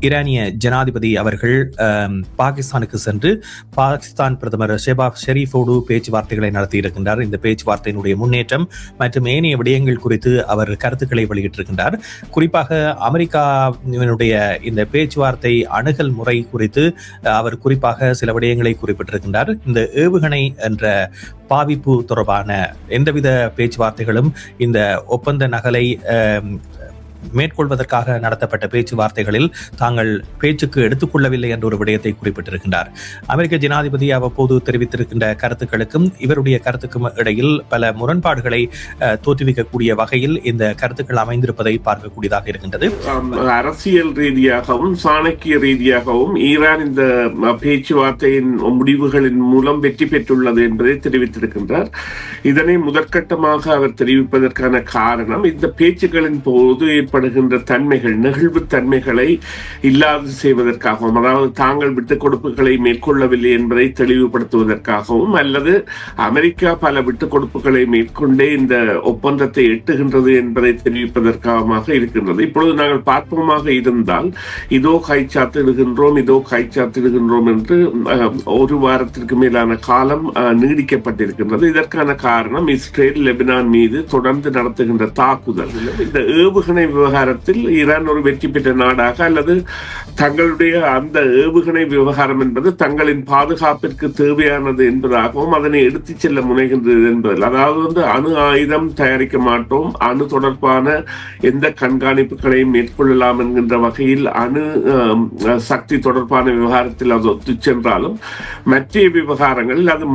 ஈரானிய ஜனாதிபதி அவர்கள் பாகிஸ்தானுக்கு சென்று பாகிஸ்தான் பிரதமர் ஷெபாஸ் ஷெரீஃபோடு பேச்சுவார்த்தைகளை நடத்தியிருக்கின்றார். இந்த பேச்சுவார்த்தையினுடைய முன்னேற்றம் மற்றும் ஏனைய விடயங்கள் குறித்து அவர் கருத்துக்களை வெளியிட்டிருக்கின்றார். குறிப்பாக அமெரிக்காவினுடைய இந்த பேச்சுவார்த்தை அணுகல் முறை குறித்து அவர் குறிப்பாக சில விடயங்களை குறிப்பிட்டிருக்கின்றார். இந்த ஏவுகணை என்ற பாவிப்பு தொடர்பான எந்தவித பேச்சுவார்த்தைகளும் இந்த ஒப்பந்த நகலை மேற்கொள்வதற்காக நடத்தப்பட்ட பேச்சுவார்த்தைகளில் தாங்கள் பேச்சுக்கு எடுத்துக்கொள்ளவில்லை என்ற ஒரு விடயத்தை குறிப்பிட்டிருக்கின்றார். அமெரிக்க ஜனாதிபதி அவ்வப்போது தெரிவித்திருக்கின்ற கருத்துக்களுக்கும் இவருடைய கருத்துக்கும் இடையில் பல முரண்பாடுகளை தோற்றுவிக்கக்கூடிய வகையில் இந்த கருத்துக்கள் அமைந்திருப்பதை பார்க்கக்கூடியதாக இருக்கின்றது. அரசியல் ரீதியாகவும் சாணக்கிய ரீதியாகவும் ஈரான் இந்த பேச்சுவார்த்தையின் முடிவுகளின் மூலம் வெற்றி பெற்றுள்ளது என்பதை தெரிவித்திருக்கின்றார். இதனை முதற்கட்டமாக அவர் தெரிவிப்பதற்கான காரணம் இந்த பேச்சுக்களின் போது ஏற்படுகின்ற தன்மைகள், நெகிழ்வு தன்மைகளை இல்லாது செய்வதற்காகவும், அதாவது தாங்கள் விட்டுக் கொடுப்புகளை மேற்கொள்ளவில்லை என்பதை தெளிவுபடுத்துவதற்காகவும், அல்லது அமெரிக்கா பல விட்டுக் கொடுப்புகளை மேற்கொண்டே இந்த ஒப்பந்தத்தை எட்டுகின்றது என்பதை தெரிவிப்பதற்காக இருக்கின்றது. இப்பொழுது நாங்கள் பார்ப்போமாக இருந்தால் இதோ கைச்சாத்திடுகின்றோம் என்று ஒரு வாரத்திற்கு மேலான காலம் நீடிக்கப்பட்டிருக்கின்றது. இதற்கான காரணம் இஸ்ரேல் லெபனான் மீது தொடர்ந்து நடத்துகின்ற தாக்குதல். இந்த ஏவுகணை விவகாரத்தில் ஈரான் ஒரு வெற்றி பெற்ற நாடாக அல்லது தங்களுடைய அந்த ஏவுகணை விவகாரம் என்பது தங்களின் பாதுகாப்பிற்கு தேவையானது என்பதாகவும் அதனை எடுத்துச் செல்ல முனைகின்றது என்பதில், அதாவது அணு ஆயுதம் தயாரிக்க மாட்டோம், அணு தொடர்பான எந்த கண்காணிப்புகளையும் மேற்கொள்ளலாம் என்கின்ற வகையில் அணு சக்தி தொடர்பான விவகாரத்தில் அது ஒத்து சென்றாலும் மற்ற விவகாரங்களில் அது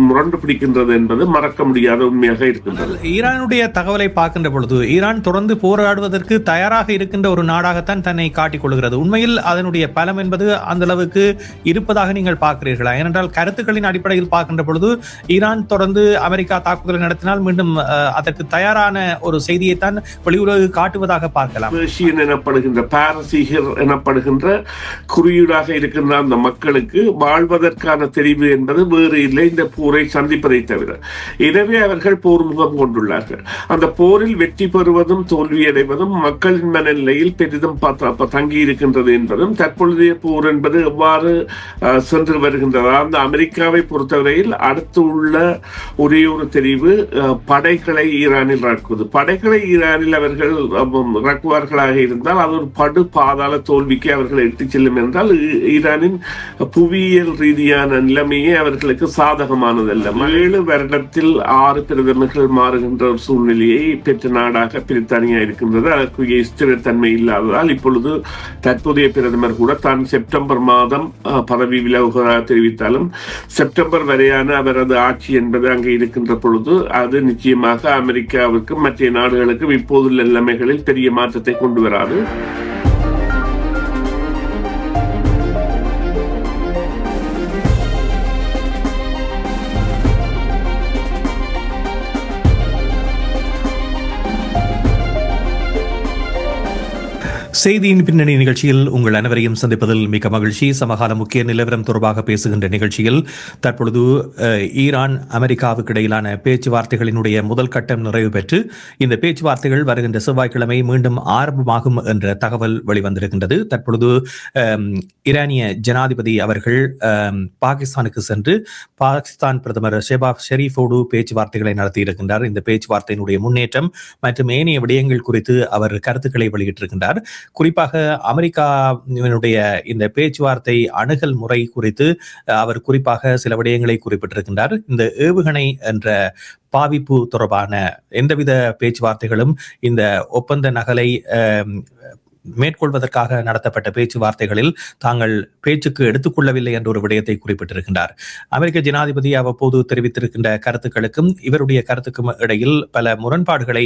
முரண்டு பிடிக்கின்றது என்பது மறக்க முடியாத உண்மையாக இருக்கின்றது. ஈரானுடைய தகவலை பார்க்கின்ற பொழுது ஈரான் தொடர்ந்து போராடுவதற்கு தயாராக இருக்கின்ற ஒரு நாடாகத்தான் தன்னை காட்டிக் கொள்கிறது. உண்மையில் அதனுடைய பலம் என்பது அந்த அளவுக்கு இருப்பதாக நீங்கள் பார்க்கிறீர்களா? ஏனென்றால் கருத்துக்களின் அடிப்படையில் பார்க்கின்ற பொழுது ஈரான் தொடர்ந்து அமெரிக்கா தாக்குதலை நடத்தினால் மீண்டும் அதற்கு தயாரான ஒரு செய்தியைத்தான் வெளியுறவு காட்டுவதாக பார்க்கலாம். எனப்படுகின்ற குறியீடாக இருக்கின்ற அந்த மக்களுக்கு வாழ்வதற்கான தெரிவு என்பது வேறு இல்லை, இந்த போரை சந்திப்பதை தவிர. எனவே அவர்கள் போர் முகம் கொண்டுள்ளார்கள். அந்த போரில் வெற்றி பெறுவதும் தோல்வியடைவதும் மக்களின் மனநிலையில் பெரிதும் தங்கி இருக்கின்றது என்பதும், தற்பொழுதைய போர் என்பது எவ்வாறு சென்று வருகின்றது. அந்த அமெரிக்காவை பொறுத்தவரையில் அடுத்து உள்ள ஒரே ஒரு தெரிவு படைகளை ஈரானில் இறக்குவது. படைகளை ஈரானில் அவர்கள் இறக்குவார்களாக இருந்தால் அது ஒரு படு பாதாள தோல்விக்கு அவர்கள் எடுத்துச் செல்லும் என்றால் ஈரானின் புவியியல் ரீதியான நிலைமையே அவர்களுக்கு சாதகமானதல்ல. 7 வருடத்தில் 6 பிரதமர்கள் மாறுகின்ற ஒரு சூழ்நிலையை பெற்ற நாடாக பிரித்தானியா இருக்கின்றது. அதற்குரிய ஸ்திரத்தன்மை இல்லாததால் இப்பொழுது தற்போதைய பிரதமர் கூட தான் செப்டம்பர் மாதம் பதவி விலகுவதாக தெரிவித்தாலும் செப்டம்பர் வரையான அவரது ஆட்சி என்பது அங்கே இருக்கின்ற பொழுது அது நிச்சயமாக அமெரிக்காவுக்கும் மற்ற நாடுகளுக்கும் இப்போதுள்ள நிலைமைகளில் பெரிய மாற்றத்தை கொண்டு வராது. செய்தியின் பின்னணி நிகழ்ச்சியில் உங்கள் அனைவரையும் சந்திப்பதில் மிக மகிழ்ச்சி. சமகால முக்கிய நிலவரம் தொடர்பாக பேசுகின்ற நிகழ்ச்சியில் தற்பொழுது ஈரான் அமெரிக்காவுக்கு இடையிலான பேச்சுவார்த்தைகளினுடைய முதல் கட்டம் நிறைவு பெற்று இந்த பேச்சுவார்த்தைகள் வருகின்ற செவ்வாய்க்கிழமை மீண்டும் ஆரம்பமாகும் என்ற தகவல் வெளிவந்திருக்கின்றது. தற்பொழுது ஈரானிய ஜனாதிபதி அவர்கள் பாகிஸ்தானுக்கு சென்று பாகிஸ்தான் பிரதமர் ஷெபாஸ் ஷெரீஃபோடு பேச்சுவார்த்தைகளை நடத்தியிருக்கின்றார். இந்த பேச்சுவார்த்தையினுடைய முன்னேற்றம் மற்றும் ஏனைய விடயங்கள் குறித்து அவர் கருத்துக்களை வெளியிட்டிருக்கின்றார். குறிப்பாக அமெரிக்காவினுடைய இந்த பேச்சுவார்த்தை அணுகல் முறை குறித்து அவர் குறிப்பாக சில விடயங்களை குறிப்பிட்டிருக்கின்றார். இந்த ஏவுகணை என்ற பாவிப்பு தொடர்பான எந்தவித பேச்சுவார்த்தைகளும் இந்த ஒப்பந்த நகலை மேற்கொள்வதற்காக நடத்தப்பட்ட பேச்சுவார்த்தைகளில் தாங்கள் பேச்சுக்கு எடுத்துக்கொள்ளவில்லை என்ற ஒரு விடயத்தை குறிப்பிட்டிருக்கின்றார். அமெரிக்க ஜனாதிபதி அவ்வப்போது தெரிவித்திருக்கின்ற கருத்துக்களுக்கும் இவருடைய கருத்துக்கும் இடையில் பல முரண்பாடுகளை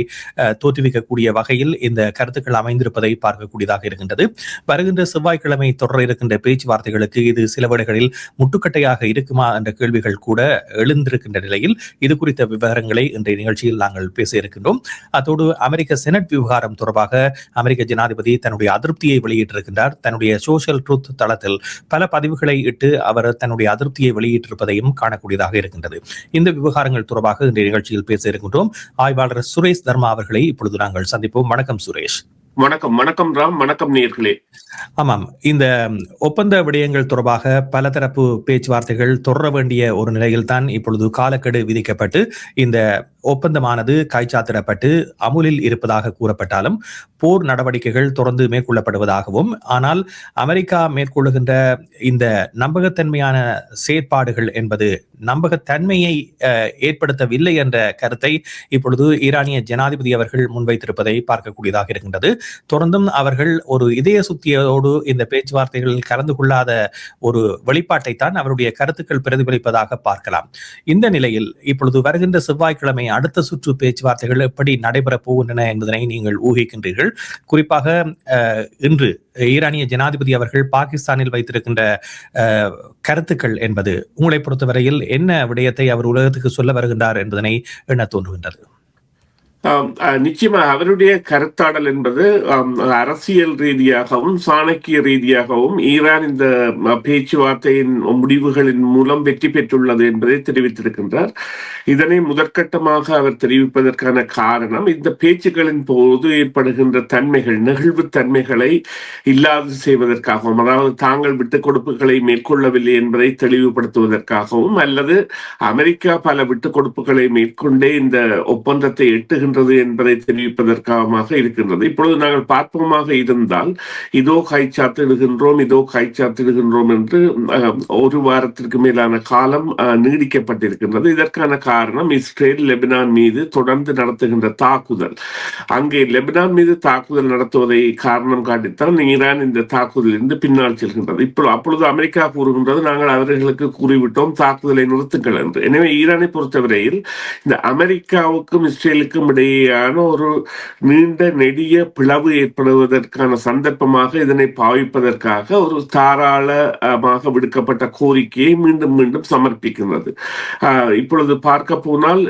தோற்றுவிக்கக்கூடிய வகையில் இந்த கருத்துக்கள் அமைந்திருப்பதை பார்க்கக்கூடியதாக இருக்கின்றது. வருகின்ற செவ்வாய்க்கிழமை தொடர இருக்கின்ற பேச்சுவார்த்தைகளுக்கு இது சில வேளைகளில் முட்டுக்கட்டையாக இருக்குமா என்ற கேள்விகள் கூட எழுந்திருக்கின்ற நிலையில் இது குறித்த விவரங்களை இன்றைய நிகழ்ச்சியில் நாங்கள் பேச இருக்கின்றோம். அதோடு அமெரிக்க செனட் விவகாரம் தொடர்பாக அமெரிக்க ஜனாதிபதி தன்னுடைய அதிருப்தியை வெளியிட்டிருக்கின்றார். தன்னுடைய சோஷியல் ட்ரூத் தளத்தில் பல பதிவுகளை இட்டு அவர் தன்னுடைய அதிருப்தியை வெளியிட்டிருப்பதையும் காணக்கூடியதாக இருக்கின்றது. இந்த விவகாரங்கள் தொடர்பாக இந்த நிகழ்ச்சியில் பேச இருக்கின்றோம். ஆய்வாளர் சுரேஷ் தர்மா அவர்களை இப்பொழுது நாங்கள் சந்திப்போம். வணக்கம் சுரேஷ். வணக்கம் வணக்கம் ராம், வணக்கம் நேயர்களே. ஆமாம், இந்த ஒப்பந்த விடயங்கள் தொடர்பாக பல தரப்பு பேச்சுவார்த்தைகள் தொடர வேண்டிய ஒரு நிலையில்தான் இப்பொழுது காலக்கெடு விதிக்கப்பட்டு இந்த ஒப்பந்தமானது கைச்சாத்திடப்பட்டு அமுலில் இருப்பதாக கூறப்பட்டாலும் போர் நடவடிக்கைகள் தொடர்ந்து மேற்கொள்ளப்படுவதாகவும், ஆனால் அமெரிக்கா மேற்கொள்ளுகின்ற இந்த நம்பகத்தன்மையான செயற்பாடுகள் என்பது நம்பகத்தன்மையை ஏற்படுத்தவில்லை என்ற கருத்தை இப்பொழுது ஈரானிய ஜனாதிபதி அவர்கள் முன்வைத்திருப்பதை பார்க்கக்கூடியதாக இருக்கின்றது. தொடர்ந்தும் அவர்கள் ஒரு இதய சுத்தியோடு இந்த பேச்சுவார்த்தைகளில் கலந்து கொள்ளாத ஒரு வெளிப்பாட்டைத்தான் அவருடைய கருத்துக்கள் பிரதிபலிப்பதாக பார்க்கலாம். இந்த நிலையில் இப்பொழுது வருகின்ற செவ்வாய்க்கிழமை அடுத்த சுற்று பேச்சுவார்த்தைகள் எப்படி நடைபெறப் போகின்றன என்பதனை நீங்கள் ஊகிக்கின்றீர்கள். குறிப்பாக இன்று ஈரானிய ஜனாதிபதி அவர்கள் பாகிஸ்தானில் வைத்திருக்கின்ற கருத்துக்கள் என்பது உங்களை பொறுத்தவரையில் என்ன விடயத்தை அவர் உலகத்துக்கு சொல்ல வருகின்றார் என்பதனை எண்ண தோன்றுகின்றது? நிச்சயமாக அவருடைய கருத்தாடல் என்பது அரசியல் ரீதியாகவும் சாணக்கிய ரீதியாகவும் ஈரான் இந்த பேச்சுவார்த்தையின் முடிவுகளின் மூலம் வெற்றி பெற்றுள்ளது என்பதை தெரிவித்திருக்கின்றார். இதனை முதற்கட்டமாக அவர் தெரிவிப்பதற்கான காரணம், இந்த பேச்சுக்களின் போது ஏற்படுகின்ற தன்மைகள், நெகிழ்வு தன்மைகளை இல்லாது செய்வதற்காகவும், அதாவது தாங்கள் விட்டுக் கொடுப்புகளை மேற்கொள்ளவில்லை என்பதை தெளிவுபடுத்துவதற்காகவும், அல்லது அமெரிக்கா பல விட்டுக் கொடுப்புகளை மேற்கொண்டே இந்த ஒப்பந்தத்தை எட்டுகின்ற என்பதை தெரிவிப்பதற்காக இருக்கின்றது. இப்பொழுது நாங்கள் பார்ப்போமாக இருந்தால், இதோ கைச்சாத்திடுகின்றோம் என்று ஒரு வாரத்திற்கு மேலான காலம் நீடிக்கப்பட்டிருக்கின்றது. இதற்கான காரணம் இஸ்ரேல் லெபனான் மீது தொடர்ந்து நடத்துகின்ற தாக்குதல். அங்கே லெபனான் மீது தாக்குதல் நடத்துவதை காரணம் காட்டித்தான் ஈரான் இந்த தாக்குதலிருந்து பின்னால் செல்கின்றது. அப்பொழுது அமெரிக்கா கூறுகின்றது, நாங்கள் அவர்களுக்கு கூறிவிட்டோம் தாக்குதலை நிறுத்துங்கள் என்று. எனவே ஈரானை பொறுத்தவரையில் இந்த அமெரிக்காவுக்கும் இஸ்ரேலுக்கும் இடையேயான ஒரு நீண்ட நெடிய பிளவு ஏற்படுவதற்கான சந்தர்ப்பமாக இதனை பாவிப்பதற்காக ஒரு தாராளமாக விடுக்கப்பட்ட கோரிக்கையை மீண்டும் மீண்டும் சமர்ப்பிக்கின்றது. இப்பொழுது பார்க்க போனால்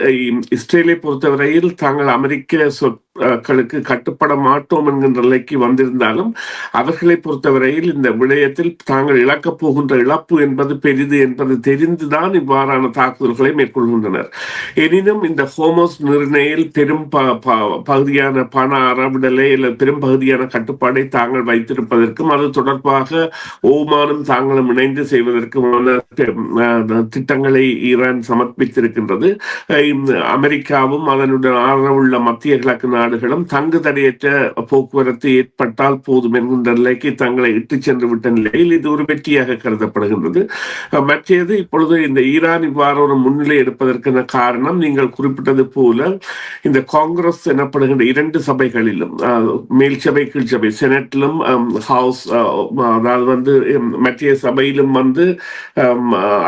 இஸ்ரேலை பொறுத்தவரையில் தாங்கள் அமெரிக்க சொற்களுக்கு கட்டுப்பட மாட்டோம் என்கின்ற நிலைக்கு வந்திருந்தாலும் அவர்களை பொறுத்தவரையில் இந்த விடயத்தில் தாங்கள் இழக்கப் போகின்ற இழப்பு என்பது பெரிது என்பது தெரிந்துதான் இவ்வாறான தாக்குதல்களை மேற்கொள்கின்றனர். எனினும் இந்த ஹோமோஸ் நிர்ணயில் பெரும் பகுதியான பண அறவிடலை அல்லது பெரும் பகுதியான கட்டுப்பாடை தாங்கள் வைத்திருப்பதற்கும் அது தொடர்பாக ஓமானும் தாங்களும் இணைந்து செய்வதற்குமான திட்டங்களை ஈரான் சமர்ப்பித்திருக்கின்றது. அமெரிக்காவும் அதனுடன் ஆதரவுள்ள மத்திய கிழக்கு நாடுகளும் தங்கு தடையற்ற போக்குவரத்து ஏற்பட்டால் போதும் என்கின்ற நிலைக்கு தங்களை இட்டு சென்று விட்ட நிலையில் இது ஒரு வெற்றியாக கருதப்படுகின்றது. மற்றது இப்பொழுது இந்த ஈரான் இவ்வாறு ஒரு முன்னிலை எடுப்பதற்கான காரணம், நீங்கள் குறிப்பிட்டது போல இந்த காங்கிரஸ் எனப்படுகின்ற இரண்டு சபைகளிலும், மேல் சபை கீழ் சபை, செனட்டிலும் ஹவுஸ், அதாவது மத்திய சபையிலும்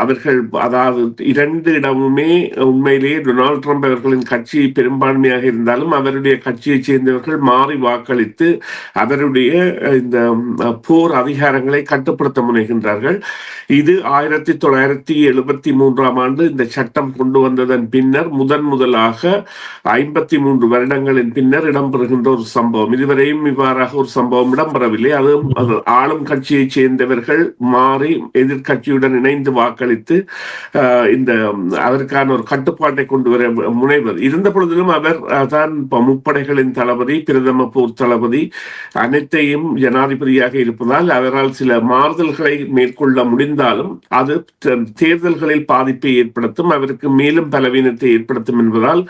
அவர்கள், அதாவது இரண்டு இடமுமே உண்மையிலேயே டொனால்ட் ட்ரம்ப் அவர்களின் கட்சி பெரும்பான்மையாக இருந்தாலும் அவருடைய கட்சியை சேர்ந்தவர்கள் மாறி வாக்களித்து அவருடைய இந்த போர் அதிகாரங்களை கட்டுப்படுத்த முனைகின்றார்கள். இது 1973 இந்த சட்டம் கொண்டு வந்ததன் பின்னர் முதலாக 53 வருடங்களின் பின்னர் இடம்பெறுகின்ற ஒரு சம்பவம். இதுவரையும் இவ்வாறாக ஒரு சம்பவம் இடம்பெறவில்லை. அது ஆளும் கட்சியை சேர்ந்தவர்கள் மாறி எதிர்கட்சியுடன் இணைந்து வாக்களித்து இந்த அதற்கான ஒரு கட்டுப்பாட்டை கொண்டு வர முனைவது. இருந்த பொழுதிலும் அவர் தான் முப்படைகளின் தளபதி, பிரதம போர் தளபதி, அனைத்தையும் ஜனாதிபதியாக இருப்பதால் அவரால் சில மாறுதல்களை மேற்கொள்ள முடிந்தாலும் அது தேர்தல்களில் பாதிப்பை ஏற்படுத்தும், அவருக்கு மேலும் பலவீனத்தை ஏற்படுத்தும் என்பதால்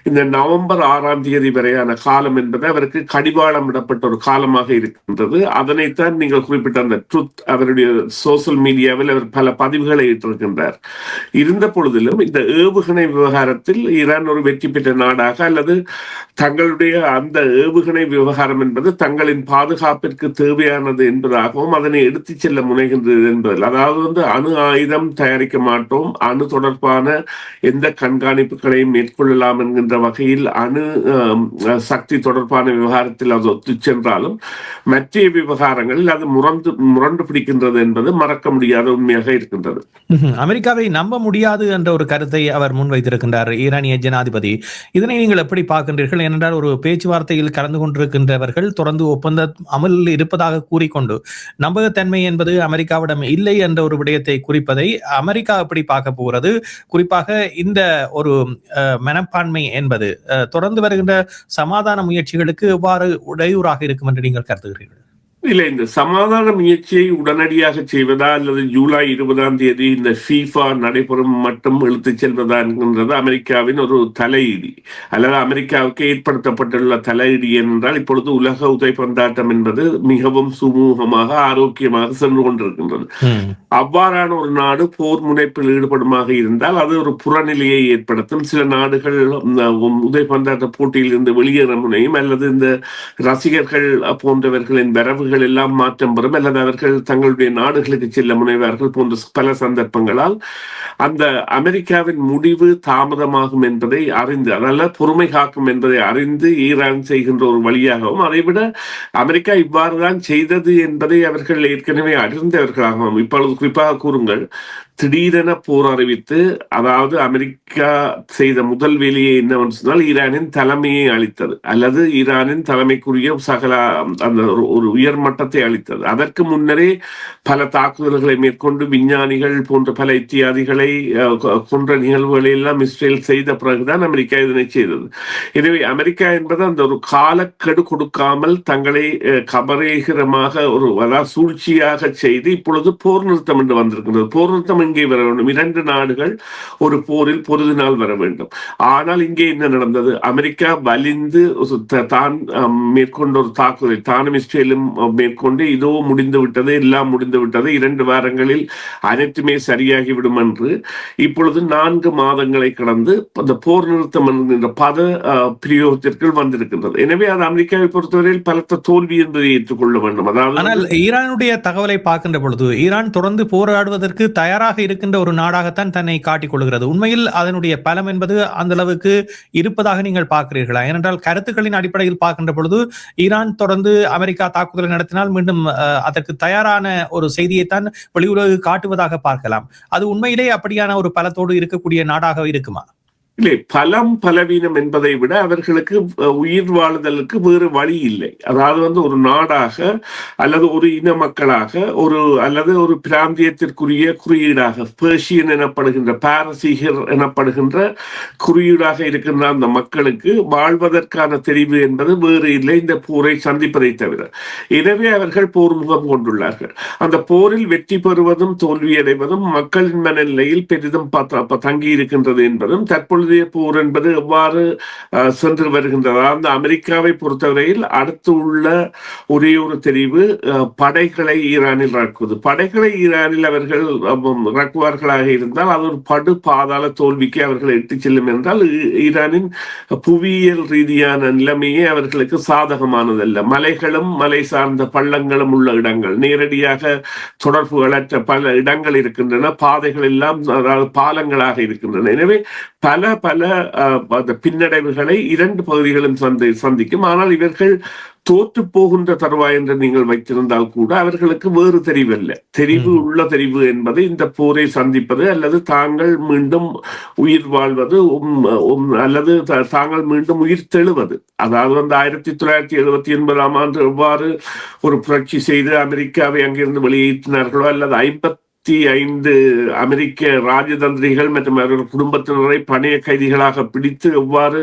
இந்த நவம்பர் 6 வரையான காலம் என்பது அவருக்கு கடிவாளம் விடப்பட்ட ஒரு காலமாக இருக்கின்றது. அதனைத்தான் நீங்கள் குறிப்பிட்ட அந்த ட்ரூத், அவருடைய சோசியல் மீடியாவில் அவர் பல பதிவுகளை இட்டிருக்கின்றார். இருந்த பொழுதிலும் இந்த ஏவுகணை விவகாரத்தில் ஈரான் ஒரு வெற்றி பெற்ற நாடாக, அல்லது தங்களுடைய அந்த ஏவுகணை விவகாரம் என்பது தங்களின் பாதுகாப்பிற்கு தேவையானது என்பதாகவும் அதனை எடுத்துச் செல்ல முனைகின்றது என்பதில், அதாவது அணு ஆயுதம் தயாரிக்க மாட்டோம், அணு தொடர்பான எந்த கண்காணிப்புகளையும் மேற்கொள்ளலாம் என்கின்ற வகையில் அணு சக்தி தொடர்பான விவகாரத்தில் அது ஒத்து சென்றாலும் மற்ற விவகாரங்களில் அது முரண்டு பிடிக்கின்றது என்பது மறக்க முடியாத உண்மையாக இருக்கின்றது. அமெரிக்காவை நம்ப முடியாது என்ற ஒரு கருத்தை அவர் முன்வைத்திருக்கின்றார் ஈரானிய ஜனாதிபதி. இதனை நீங்கள் எப்படி பார்க்கின்றீர்கள்? ஏனென்றால் ஒரு பேச்சுவார்த்தையில் கலந்து கொண்டிருக்கின்றவர்கள் தொடர்ந்து ஒப்பந்தம் அமலில் இருப்பதாக கூறிக்கொண்டு நம்பகத்தன்மை என்பது அமெரிக்காவிடம் இல்லை என்ற ஒரு விடயத்தை குறிப்பதை அமெரிக்கா எப்படி பார்க்க போகிறது? குறிப்பாக இந்த ஒரு மனப்பான்மை என்பது தொடர்ந்து வருகின்ற சமாதான முயற்சிகளுக்கு எவ்வாறு இடையூறாக இருக்கும் என்று நீங்கள் கருதுகிறீர்கள்? இல்ல, இந்த சமாதான முயற்சியை உடனடியாக செய்வதா அல்லது ஜூலை 20 இந்த ஃபீஃபா நடைபெறும் மட்டும் இழுத்துச் செல்வதா என்கின்றது அமெரிக்காவின் ஒரு தலையீடு, அல்லது அமெரிக்காவுக்கு ஏற்படுத்தப்பட்டுள்ள தலையீடு என்றால் இப்பொழுது உலக உதைப்பந்தாட்டம் என்பது மிகவும் சுமூகமாக ஆரோக்கியமாக சென்று கொண்டிருக்கின்றது. அவ்வாறான ஒரு நாடு போர் முனைப்பில் ஈடுபடுமாக இருந்தால் அது ஒரு புறநிலையை ஏற்படுத்தும். சில நாடுகள் உதைப்பந்தாட்ட போட்டியில் இருந்து வெளியேற முனையும், அல்லது இந்த ரசிகர்கள் போன்றவர்களின் வரவுகள் எல்லாம் மாற்றம் பெறும், அல்லது அவர்கள் தங்களுடைய நாடுகளுக்கு செல்ல முனைவார்கள் போன்ற பல சந்தர்ப்பங்களால் அந்த அமெரிக்காவின் முடிவு தாமதமாகும் என்பதை அறிந்து, அதனால பொறுமை காக்கும் என்பதை அறிந்து ஈரான் செய்கின்ற ஒரு வழியாகவும், அதைவிட அமெரிக்கா இவ்வாறுதான் செய்தது என்பதை அவர்கள் ஏற்கனவே அறிந்தவர்களாகவும், இப்பொழுது குறிப்பாக கூறுங்கள், திடீரென போர் அறிவித்து, அதாவது அமெரிக்கா செய்த முதல் வேலையை என்னவென்று சொன்னால் ஈரானின் தலைமையை அளித்தது, அல்லது ஈரானின் தலைமைக்குரிய சகல அந்த ஒரு உயர்மட்டத்தை அளித்தது. அதற்கு முன்னரே பல தாக்குதல்களை மேற்கொண்டு விஞ்ஞானிகள் போன்ற பல இத்தியாதிகளை கொன்ற நிகழ்வுகளை எல்லாம் இஸ்ரேல் செய்த பிறகுதான் அமெரிக்கா இதனை செய்தது. எனவே அமெரிக்கா என்பது அந்த ஒரு காலக்கெடு கொடுக்காமல் தங்களை கபரீகரமாக ஒரு சூழ்ச்சியாக செய்து இப்பொழுது போர் நிறுத்தம் என்று வந்திருக்கின்றது. போர் நிறுத்தம் இங்கே வர வேண்டும், 2 நாடுகள் ஒரு போரில் பொருதினால் வர வேண்டும். ஆனால் இங்கே என்ன நடந்தது? அமெரிக்கா வலிந்து தான் மேற்கொண்ட ஒரு தாக்குதல், தானும் இஸ்ரேலும் மேற்கொண்டு இதோ முடிந்து விட்டது, எல்லாம் முடிந்து விட்டது, 2 வாரங்களில் அனைத்துமே சரியாகிவிடும் என்று இப்பொழுது 4 மாதங்களை கடந்து அந்த போர் நிறுத்தம் என்கின்ற பத பிரயோகத்திற்குள் வந்திருக்கின்றது. எனவே அது அமெரிக்காவை பொறுத்தவரையில் பலத்த தோல்வி என்பதை ஏற்றுக்கொள்ள வேண்டும். அதாவது ஈரானுடைய தகவலை பார்க்கின்ற பொழுது ஈரான் தொடர்ந்து போராடுவதற்கு தயாராக இருக்கின்ற ஒரு நாடாகத்தான் தன்னை காட்டிக் கொள்கிறது. உண்மையில் அதனுடைய பலம் என்பது அந்த அளவுக்கு இருப்பதாக நீங்கள் பார்க்கிறீர்களா? ஏனென்றால் கருத்துக்களின் அடிப்படையில் பார்க்கின்ற பொழுது ஈரான் தொடர்ந்து அமெரிக்கா தாக்குதலை நடத்தினால் மீண்டும் அதற்கு தயாரான ஒரு செய்தியைத்தான் வெளியுலகு காட்டுவதாக பார்க்கலாம். அது உண்மையிலே அப்படியான ஒரு பலத்தோடு இருக்கக்கூடிய நாடாக இருக்குமா? இல்லை, பலம் பலவீனம் என்பதை விட அவர்களுக்கு உயிர் வாழுதலுக்கு வேறு வழி இல்லை. அதாவது ஒரு நாடாக அல்லது ஒரு இன மக்களாக அல்லது ஒரு பிராந்தியத்திற்குரிய குறியீடாக பெர்ஷியன் எனப்படுகின்ற, பாரசீகர் எனப்படுகின்ற குறியீடாக இருக்கின்ற அந்த மக்களுக்கு வாழ்வதற்கான தெரிவு என்பது வேறு இல்லை இந்த போரை சந்திப்பதை தவிர. எனவே அவர்கள் போர் முகம் கொண்டுள்ளார்கள். அந்த போரில் வெற்றி பெறுவதும் தோல்வியடைவதும் மக்களின் மனநிலையில் பெரிதும் தங்கி இருக்கின்றது என்பதும், தற்பொழுது போர் என்பது எவ்வாறு சென்று வருகின்றது. அந்த அமெரிக்காவை பொறுத்தவரையில் அடுத்து உள்ள ஒரே ஒரு தெரிவு படைகளை ஈரானில் இறக்குவது. படைகளை ஈரானில் அவர்கள் இறக்குவார்களாக இருந்தால் அது ஒரு படு பாதாள தோல்விக்கு அவர்கள் எட்டு செல்லும் என்றால் ஈரானின் புவியியல் ரீதியான நிலைமையே அவர்களுக்கு சாதகமானதல்ல. மலைகளும் மலை சார்ந்த பள்ளங்களும் உள்ள இடங்கள், நேரடியாக தொடர்புகளற்ற பல இடங்கள் இருக்கின்றன, பாதைகள் எல்லாம் அதாவது பாலங்களாக இருக்கின்றன. எனவே பல பின்னடைவுகளை 2 பகுதிகளும் சந்திக்கும். ஆனால் இவர்கள் தோற்று போகின்ற தருவாய் என்று நீங்கள் வைத்திருந்தால் கூட அவர்களுக்கு வேறு தெரிவு உள்ள தெரிவு என்பது இந்த போரை சந்திப்பது, அல்லது தாங்கள் மீண்டும் உயிர் வாழ்வது, அல்லது தாங்கள் மீண்டும் உயிர் தெழுவது. அதாவது 1979 எவ்வாறு ஒரு புரட்சி செய்து அமெரிக்காவை அங்கிருந்து வெளியேற்றினார்களோ, அல்லது 55 அமெரிக்க ராஜதந்திரிகள் மற்றும் அவர்கள் குடும்பத்தினரை பணைய கைதிகளாக பிடித்து எவ்வாறு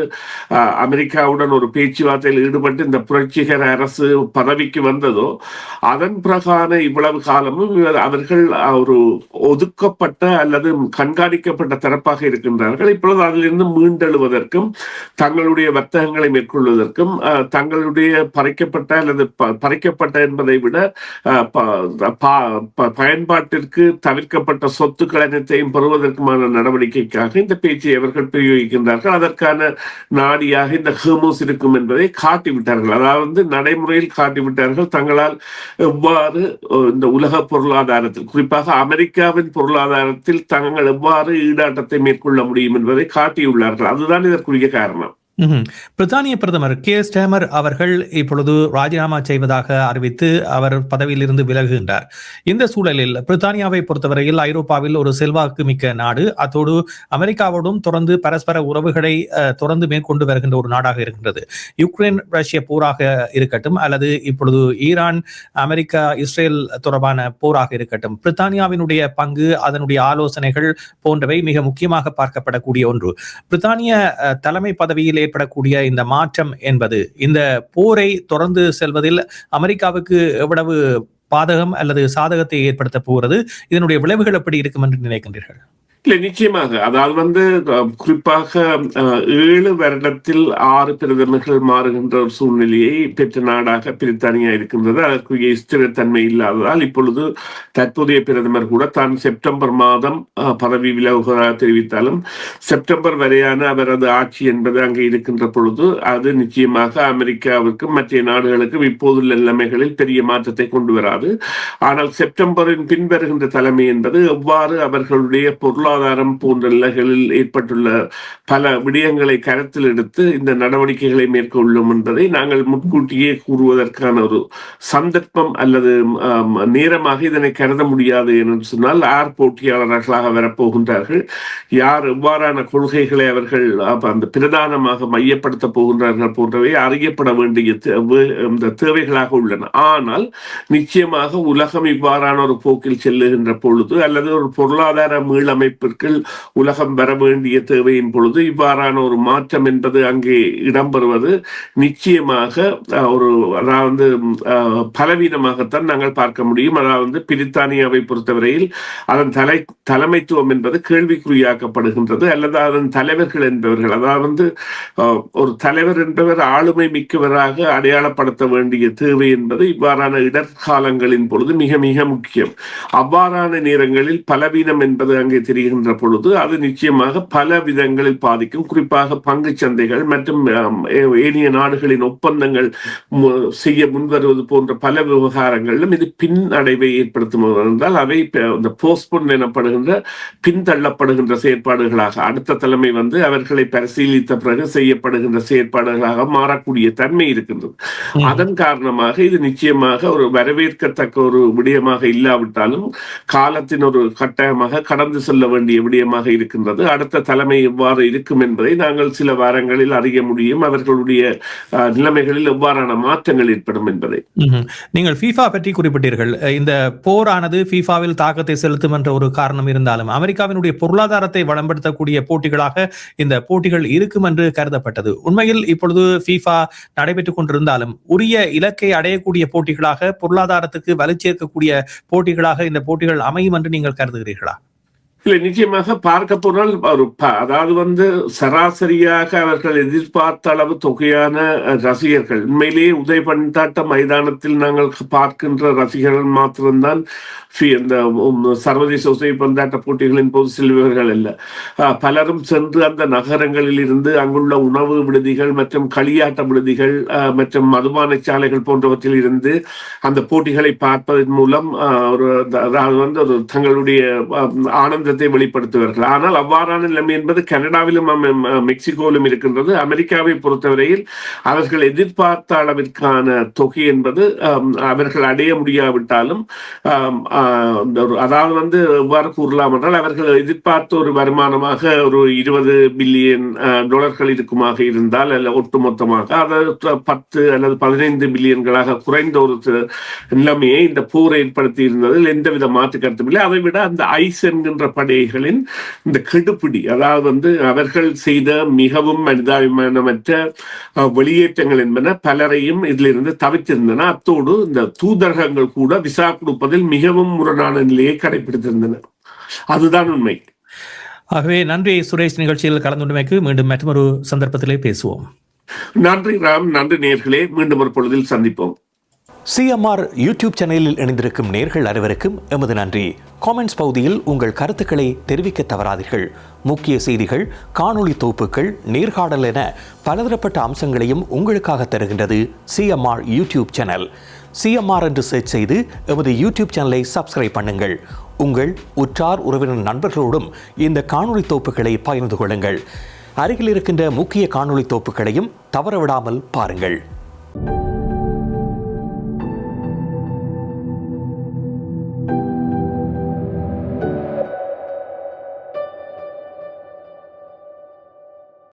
அமெரிக்காவுடன் ஒரு பேச்சுவார்த்தையில் ஈடுபட்டு இந்த புரட்சிகர அரசு பதவிக்கு வந்ததோ, அதன் பிரகார இவ்வளவு காலமும் அவர்கள் ஒரு ஒதுக்கப்பட்ட அல்லது கண்காணிக்கப்பட்ட தரப்பாக இருக்கின்றார்கள். இப்பொழுது அதிலிருந்து மீண்டெழுவதற்கும் தங்களுடைய வர்த்தகங்களை மேற்கொள்வதற்கும் தங்களுடைய பறிக்கப்பட்ட என்பதை விட பயன்பாட்டிற்கு தவிர்க்கப்பட்ட சொத்துக்கள் அனைத்தையும் பெறுவதற்குமான நடவடிக்கைக்காக இந்த பேச்சை அவர்கள் பிரயோகிக்கின்றார்கள். அதற்கான நாடியாக இந்த ஹெர்மோஸ் இருக்கும் என்பதை காட்டிவிட்டார்கள். அதாவது நடைமுறையில் காட்டிவிட்டார்கள். தங்களால் எவ்வாறு இந்த உலக பொருளாதாரத்தில், குறிப்பாக அமெரிக்காவின் பொருளாதாரத்தில் தங்கள் எவ்வாறு ஈடாட்டத்தை மேற்கொள்ள முடியும் என்பதை காட்டியுள்ளார்கள். அதுதான் இதற்குரிய காரணம். பிரித்தானிய பிரதமர் ஸ்டாமர் அவர்கள் இப்பொழுது ராஜினாமா செய்வதாக அறிவித்து அவர் பதவியிலிருந்து விலகுகின்றார். இந்த சூழலில் பிரித்தானியாவை பொறுத்தவரையில் ஐரோப்பாவில் ஒரு செல்வாக்கு மிக்க நாடு, அத்தோடு அமெரிக்காவோடும் தொடர்ந்து பரஸ்பர உறவுகளை தொடர்ந்து மேற்கொண்டு வருகின்ற ஒரு நாடாக இருக்கின்றது. யுக்ரைன் ரஷ்ய போராக இருக்கட்டும் அல்லது இப்பொழுது ஈரான் அமெரிக்கா இஸ்ரேல் தொடர்பான போராக இருக்கட்டும், பிரித்தானியாவினுடைய பங்கு, அதனுடைய ஆலோசனைகள் போன்றவை மிக முக்கியமாக பார்க்கப்படக்கூடிய ஒன்று. பிரித்தானிய தலைமை பதவியில் ஏற்படக்கூடிய இந்த மாற்றம் என்பது இந்த போரை தொடர்ந்து செல்வதில் அமெரிக்காவுக்கு எவ்வளவு பாதகம் அல்லது சாதகத்தை ஏற்படுத்த போகிறது, இதனுடைய விளைவுகள் எப்படி இருக்கும் என்று நினைக்கின்றீர்கள்? இல்லை, நிச்சயமாக. அதாவது குறிப்பாக 7 வருடத்தில் 6 பிரதமர்கள் மாறுகின்ற ஒரு சூழ்நிலையை பெற்ற நாடாக பிரித்தானியா இருக்கின்றது. அதற்குரிய ஸ்திரத்தன்மை இல்லாததால் இப்பொழுது தற்போதைய பிரதமர் கூட தான் செப்டம்பர் மாதம் பதவி விலகுவதாக தெரிவித்தாலும் செப்டம்பர் வரையான அவரது ஆட்சி என்பது அங்கே இருக்கின்ற பொழுது அது நிச்சயமாக அமெரிக்காவிற்கும் மற்ற நாடுகளுக்கும் இப்போதுள்ள நிலைமைகளில் பெரிய மாற்றத்தை கொண்டு வராது. ஆனால் செப்டம்பரின் பின்வருகின்ற தலைமை என்பது எவ்வாறு அவர்களுடைய பொருளாதாரம் போன்ற நிலைகளில் ஏற்பட்டுள்ள பல விடயங்களை கருத்தில் எடுத்து இந்த நடவடிக்கைகளை மேற்கொள்ளும் என்பதை நாங்கள் முன்கூட்டியே கூறுவதற்கான ஒரு சந்தர்ப்பம் அல்லது நேரமாக இதனை கருத முடியாது என்று சொன்னால், யார் போட்டியாளர்களாக வரப்போகின்றார்கள், யார் எவ்வாறான கொள்கைகளை அவர்கள் அந்த பிரதானமாக மையப்படுத்த போகின்றார்கள் போன்றவை அறியப்பட வேண்டிய தேவைகளாக உள்ளன. ஆனால் நிச்சயமாக உலகம் இவ்வாறான ஒரு போக்கில் செல்லுகின்ற பொழுது அல்லது ஒரு பொருளாதார மீளமைப்பு உலகம் வர வேண்டிய தேவையின் பொழுது இவ்வாறான ஒரு மாற்றம் என்பது அங்கே இடம்பெறுவது நிச்சயமாக ஒரு பலவீனமாகத்தான் நாங்கள் பார்க்க முடியும். அதாவது பிரித்தானியாவை பொறுத்தவரையில் அதன் தலைமைத்துவம் என்பது கேள்விக்குறியாக்கப்படுகின்றது அல்லது அதன் தலைவர்கள் என்பவர்கள், அதாவது ஒரு தலைவர் என்பவர் ஆளுமை மிக்கவராக அடையாளப்படுத்த வேண்டிய தேவை என்பது இவ்வாறான இடர்காலங்களின் பொழுது மிக மிக முக்கியம். அவ்வாறான நேரங்களில் பலவீனம் என்பது அங்கே தெரிகின்ற பொழுது அது நிச்சயமாக பல விதங்களில் பாதிக்கும். குறிப்பாக பங்கு சந்தைகள் மற்றும் ஏனைய நாடுகளின் ஒப்பந்தங்கள் செய்ய முன்வருவது போன்ற பல விவகாரங்களிலும் இது பின்னடைவை ஏற்படுத்தும் என்றால் அவை போஸ்ட்போன் எனப்படுகின்ற பின்தள்ளப்படுகின்ற செயற்பாடுகளாக அடுத்த தலைமை அவர்களை பரிசீலித்த பிறகு செய்யப்படுகின்ற செயற்பாடுகளாக மாறக்கூடிய தன்மை இருக்கின்றது. அதன் காரணமாக இது நிச்சயமாக ஒரு வரவேற்கத்தக்க ஒரு விடயமாக இல்லாவிட்டாலும் காலத்தின் ஒரு கட்டாயமாக கடந்து செல்ல வேண்டிய விடயமாக இருக்கின்றது. அடுத்த தலைமை எவ்வாறு இருக்கும் என்பதை நாங்கள் சில வாரங்களில் அறிய முடியும். அவர்களுடைய நிலைமைகளில் எவ்வாறான மாற்றங்கள் ஏற்படும் என்பதை. நீங்கள் FIFA பற்றி குறிப்பிட்டீர்கள். இந்த போரானது FIFAவில் தாக்கத்தை செலுத்தும் என்ற ஒரு காரணம் இருந்தாலும் அமெரிக்காவினுடைய பொருளாதாரத்தை வளம்படுத்தக்கூடிய போட்டிகளாக இந்த போட்டிகள் இருக்கும் என்று கருதப்பட்டது. உண்மையில் இப்பொழுது FIFA நடைபெற்றுக் கொண்டிருந்தாலும் உரிய இலக்கை அடையக்கூடிய போட்டிகளாக, பொருளாதாரத்துக்கு வலு சேர்க்கக்கூடிய போட்டிகளாக இந்த போட்டிகள் அமையும் என்று நீங்கள் கருதுகிறீர்களா? இல்லை, நிச்சயமாக பார்க்க போனால் அதாவது சராசரியாக அவர்கள் எதிர்பார்த்த அளவு தொகையான ரசிகர்கள், உண்மையிலேயே உதய பந்தாட்ட மைதானத்தில் நாங்கள் பார்க்கின்ற ரசிகர்கள் மாத்திரம்தான் இந்த சர்வதேச உதய பந்தாட்ட போட்டிகளின் போது செல்வர்கள் அல்ல. பலரும் சென்று அந்த நகரங்களில் இருந்து அங்குள்ள உணவு விடுதிகள் மற்றும் களியாட்ட விடுதிகள் மற்றும் மதுபான சாலைகள் போன்றவற்றில் இருந்து அந்த போட்டிகளை பார்ப்பதன் மூலம் ஒரு தங்களுடைய ஆனந்த வெளிப்படுத்துவார்கள். ஆனால் அவ்வாறான நிலைமை என்பது கனடாவிலும் மெக்சிகோவிலும் இருக்கின்றது. அமெரிக்காவை பொறுத்தவரையில் அவர்கள் எதிர்பார்த்த அளவிற்கான தொகை என்பது அவர்கள் அடைய முடியாவிட்டாலும் அதாவது எவ்வாறு கூறலாம் என்றால் அவர்கள் எதிர்பார்த்த ஒரு வருமானமாக ஒரு $20 பில்லியன் இருக்குமாக இருந்தால் அல்ல ஒட்டுமொத்தமாக அதை 10 அல்லது 15 பில்லியன்களாக குறைந்த ஒரு நிலைமையை இந்த போர் ஏற்படுத்தி இருந்ததில் எந்தவித மாற்று கருத்தும் இல்லை. அதை விட அந்த ஐஸ் என்கின்ற படைகளின் இந்த கெடுபிடி, அதாவது அவர்கள் செய்த மிகவும் மனிதாபிமானமற்ற வெளியேற்றங்கள் என்பன பலரையும் இதிலிருந்து தவிர்த்திருந்தன. அத்தோடு இந்த தூதரகங்கள் கூட விசா கொடுப்பதில் மிகவும் முரணான நிலையை கடைபிடித்திருந்தன. அதுதான் உண்மை. ஆகவே நன்றி சுரேஷ், நிகழ்ச்சியில் கலந்துள்ளமைக்கு. மீண்டும் மற்றொரு சந்தர்ப்பத்திலே பேசுவோம். நன்றி ராம், நன்றி நேயர்களே, மீண்டும் ஒரு பொழுதில் சந்திப்போம். CMR யூடியூப் சேனலில் இணைந்திருக்கும் நேயர்கள் அனைவருக்கும் எமது நன்றி. காமெண்ட்ஸ் பகுதியில் உங்கள் கருத்துக்களை தெரிவிக்க தவறாதீர்கள். முக்கிய செய்திகள், காணொளி தொகுப்புகள், நேர்காணல் என பலதரப்பட்ட அம்சங்களையும் உங்களுக்காக தருகின்றது CMR யூடியூப் சேனல். CMR என்று சர்ச் செய்து எமது யூடியூப் சேனலை சப்ஸ்கிரைப் பண்ணுங்கள். உங்கள் உற்றார் உறவினர் நண்பர்களோடும் இந்த காணொளி தொகுப்புகளை பகிர்ந்து கொள்ளுங்கள். அருகில் இருக்கின்ற முக்கிய காணொளி தொகுப்புகளையும் தவறவிடாமல் பாருங்கள்.